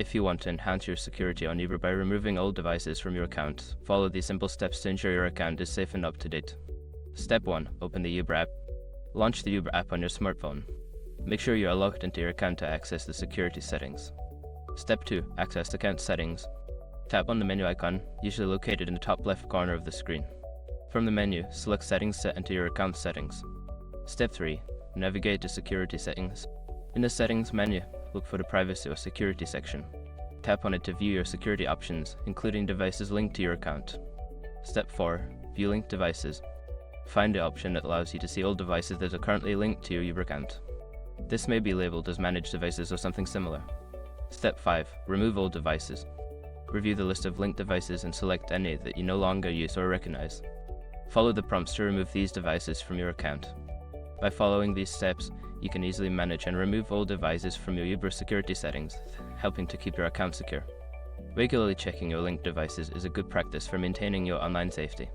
If you want to enhance your security on Uber by removing old devices from your account, follow these simple steps to ensure your account is safe and up to date. Step 1. Open the Uber app. Launch the Uber app on your smartphone. Make sure you are logged into your account to access the security settings. Step 2. Access account settings. Tap on the menu icon, usually located in the top left corner of the screen. From the menu, select Settings to enter your account settings. Step 3. Navigate to Security Settings. In the Settings menu, look for the Privacy or Security section. Tap on it to view your security options, including devices linked to your account. Step 4. View linked devices. Find the option that allows you to see all devices that are currently linked to your Uber account. This may be labeled as Managed Devices or something similar. Step 5. Remove all devices. Review the list of linked devices and select any that you no longer use or recognize. Follow the prompts to remove these devices from your account. By following these steps, you can easily manage and remove all devices from your Uber security settings, helping to keep your account secure. Regularly checking your linked devices is a good practice for maintaining your online safety.